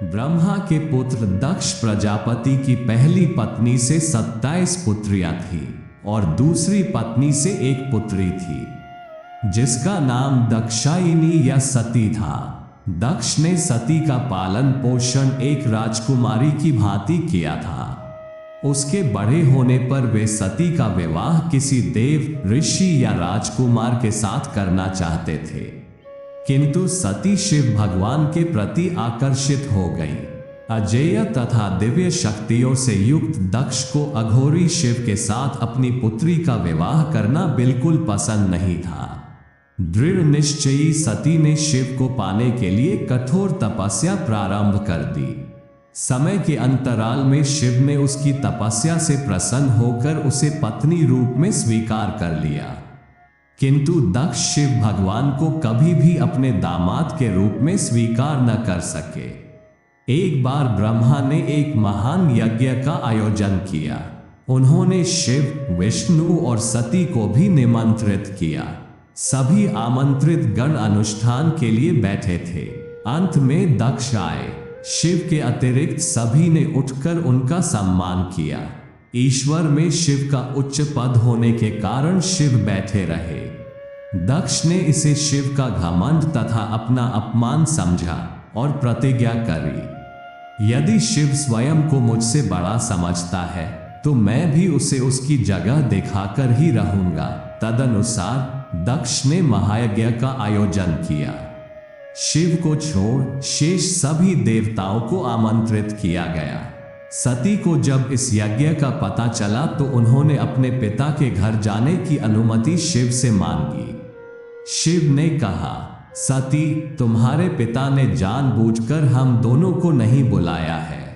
ब्रह्मा के पुत्र दक्ष प्रजापति की पहली पत्नी से 27 पुत्रियां थी और दूसरी पत्नी से एक पुत्री थी जिसका नाम दक्षायिनी या सती था। दक्ष ने सती का पालन पोषण एक राजकुमारी की भांति किया था। उसके बड़े होने पर वे सती का विवाह किसी देव, ऋषि या राजकुमार के साथ करना चाहते थे, किंतु सती शिव भगवान के प्रति आकर्षित हो गई। अजेय तथा दिव्य शक्तियों से युक्त दक्ष को अघोरी शिव के साथ अपनी पुत्री का विवाह करना बिल्कुल पसंद नहीं था। दृढ़ निश्चयी सती ने शिव को पाने के लिए कठोर तपस्या प्रारंभ कर दी। समय के अंतराल में शिव ने उसकी तपस्या से प्रसन्न होकर उसे पत्नी रूप में स्वीकार कर लिया, किंतु दक्ष शिव भगवान को कभी भी अपने दामाद के रूप में स्वीकार न कर सके। एक बार ब्रह्मा ने एक महान यज्ञ का आयोजन किया। उन्होंने शिव, विष्णु और सती को भी निमंत्रित किया। सभी आमंत्रित गण अनुष्ठान के लिए बैठे थे। अंत में दक्ष आए। शिव के अतिरिक्त सभी ने उठकर उनका सम्मान किया। ईश्वर में शिव का उच्च पद होने के कारण शिव बैठे रहे। दक्ष ने इसे शिव का घमंड तथा अपना अपमान समझा और प्रतिज्ञा करी, यदि शिव स्वयं को मुझसे बड़ा समझता है तो मैं भी उसे उसकी जगह दिखाकर ही रहूंगा। तदनुसार दक्ष ने महायज्ञ का आयोजन किया। शिव को छोड़ शेष सभी देवताओं को आमंत्रित किया गया। सती को जब इस यज्ञ का पता चला तो उन्होंने अपने पिता के घर जाने की अनुमति शिव से मांगी। शिव ने कहा, सती, तुम्हारे पिता ने जानबूझकर हम दोनों को नहीं बुलाया है।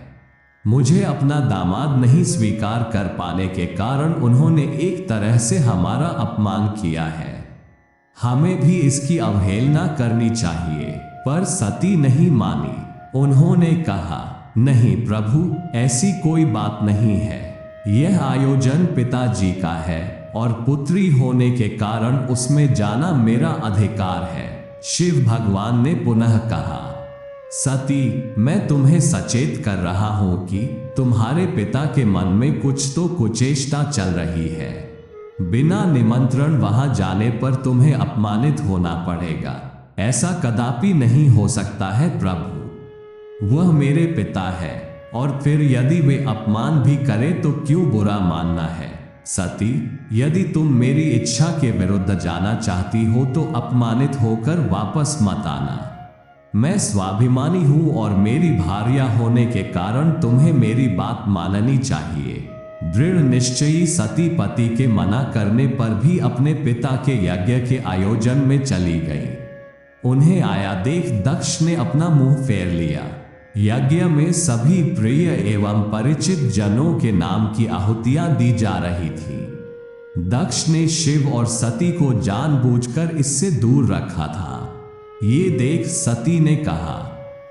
मुझे अपना दामाद नहीं स्वीकार कर पाने के कारण उन्होंने एक तरह से हमारा अपमान किया है। हमें भी इसकी अवहेलना करनी चाहिए। पर सती नहीं मानी। उन्होंने कहा, नहीं प्रभु, ऐसी कोई बात नहीं है। यह आयोजन पिताजी का है और पुत्री होने के कारण उसमें जाना मेरा अधिकार है। शिव भगवान ने पुनः कहा, सती, मैं तुम्हें सचेत कर रहा हूं कि तुम्हारे पिता के मन में कुछ तो कुचेष्टा चल रही है। बिना निमंत्रण वहां जाने पर तुम्हें अपमानित होना पड़ेगा। ऐसा कदापि नहीं हो सकता है प्रभु। वह मेरे पिता है और फिर यदि वे अपमान भी करें तो क्यों बुरा मानना है। सती, यदि तुम मेरी इच्छा के विरुद्ध जाना चाहती हो तो अपमानित होकर वापस मत आना। मैं स्वाभिमानी हूं और मेरी भार्या होने के कारण तुम्हें मेरी बात माननी चाहिए। दृढ़ निश्चयी सती पति के मना करने पर भी अपने पिता के यज्ञ के आयोजन में चली गई। उन्हें आया देख दक्ष ने अपना मुंह फेर लिया। यज्ञ में सभी प्रिय एवं परिचित जनों के नाम की आहुतियां दी जा रही थी। दक्ष ने शिव और सती को जानबूझकर इससे दूर रखा था। ये देख सती ने कहा,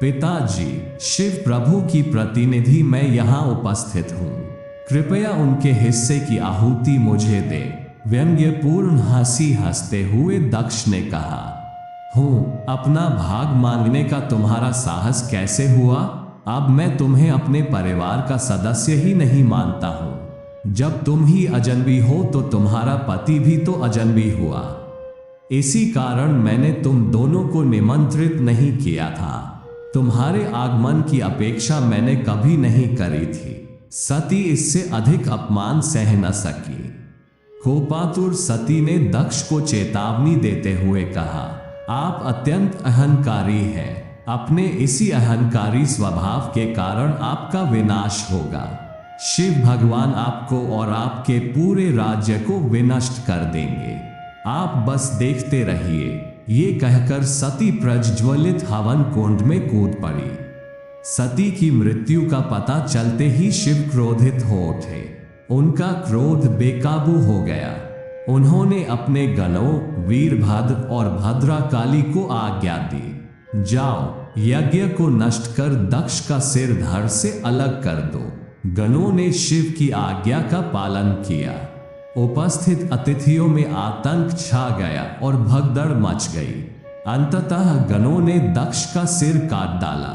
पिताजी, शिव प्रभु की प्रतिनिधि मैं यहाँ उपस्थित हूँ, कृपया उनके हिस्से की आहुति मुझे दे। व्यंग्यपूर्ण हंसी हंसते हुए दक्ष ने कहा, अपना भाग मांगने का तुम्हारा साहस कैसे हुआ? अब मैं तुम्हें अपने परिवार का सदस्य ही नहीं मानता हूं। जब तुम ही अजनबी हो तो तुम्हारा पति भी तो अजनबी हुआ। इसी कारण मैंने तुम दोनों को निमंत्रित नहीं किया था। तुम्हारे आगमन की अपेक्षा मैंने कभी नहीं करी थी। सती इससे अधिक अपमान सह न सकी। कोपातुर सती ने दक्ष को चेतावनी देते हुए कहा, आप अत्यंत अहंकारी हैं। अपने इसी अहंकारी स्वभाव के कारण आपका विनाश होगा। शिव भगवान आपको और आपके पूरे राज्य को विनष्ट कर देंगे। आप बस देखते रहिए। ये कहकर सती प्रज्वलित हवन कुंड में कूद पड़ी। सती की मृत्यु का पता चलते ही शिव क्रोधित हो उठे। उनका क्रोध बेकाबू हो गया। उन्होंने अपने गणों वीरभद्र और भद्राकाली को आज्ञा दी, जाओ यज्ञ को नष्ट कर दक्ष का सिर धड़ से अलग कर दो। गणों ने शिव की आज्ञा का पालन किया। उपस्थित अतिथियों में आतंक छा गया और भगदड़ मच गई। अंततः गणों ने दक्ष का सिर काट डाला।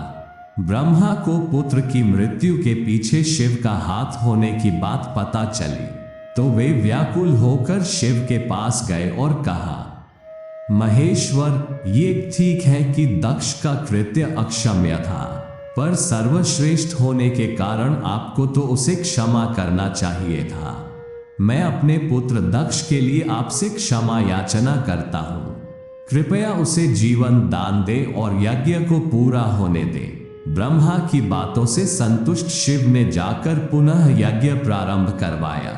ब्रह्मा को पुत्र की मृत्यु के पीछे शिव का हाथ होने की बात पता चली तो वे व्याकुल होकर शिव के पास गए और कहा, महेश्वर, ये ठीक है कि दक्ष का कृत्य अक्षम्य था, पर सर्वश्रेष्ठ होने के कारण आपको तो उसे क्षमा करना चाहिए था। मैं अपने पुत्र दक्ष के लिए आपसे क्षमा याचना करता हूँ। कृपया उसे जीवन दान दे और यज्ञ को पूरा होने दे। ब्रह्मा की बातों से संतुष्ट शिव ने जाकर पुनः यज्ञ प्रारंभ करवाया।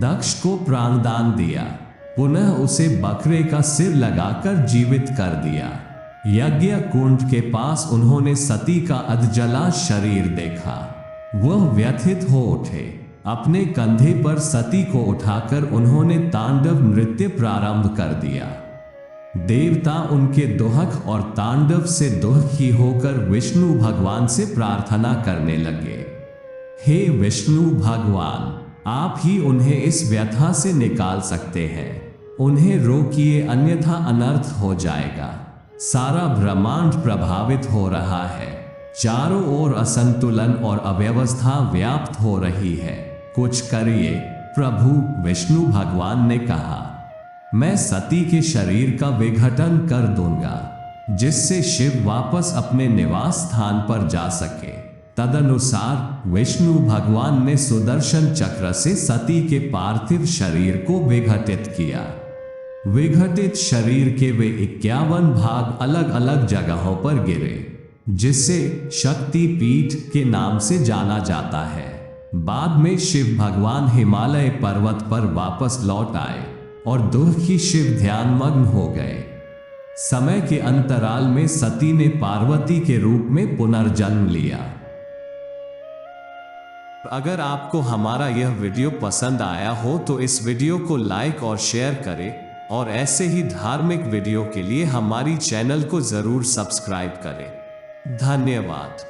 दक्ष को प्राणदान दिया, पुनः उसे बकरे का सिर लगाकर जीवित कर दिया। यज्ञ कुंड के पास उन्होंने सती का अधजला शरीर देखा। वह व्यथित हो उठे। अपने कंधे पर सती को उठाकर उन्होंने तांडव नृत्य प्रारंभ कर दिया। देवता उनके दोहक और तांडव से दुखी होकर विष्णु भगवान से प्रार्थना करने लगे, हे विष्णु भगवान, आप ही उन्हें इस व्यथा से निकाल सकते हैं। उन्हें रोकिए, अन्यथा अनर्थ हो जाएगा। सारा ब्रह्मांड प्रभावित हो रहा है। चारों ओर असंतुलन और अव्यवस्था व्याप्त हो रही है। कुछ करिए प्रभु, विष्णु भगवान ने कहा। मैं सती के शरीर का विघटन कर दूंगा, जिससे शिव वापस अपने निवास स्थान पर जा सके। तदनुसार विष्णु भगवान ने सुदर्शन चक्र से सती के पार्थिव शरीर को विघटित किया। विघटित शरीर के वे 51 भाग अलग अलग जगहों पर गिरे, जिसे शक्ति पीठ के नाम से जाना जाता है। बाद में शिव भगवान हिमालय पर्वत पर वापस लौट आए और दुखी शिव ध्यानमग्न हो गए। समय के अंतराल में सती ने पार्वती के रूप में पुनर्जन्म लिया। अगर आपको हमारा यह वीडियो पसंद आया हो तो इस वीडियो को लाइक और शेयर करें और ऐसे ही धार्मिक वीडियो के लिए हमारी चैनल को जरूर सब्सक्राइब करें। धन्यवाद।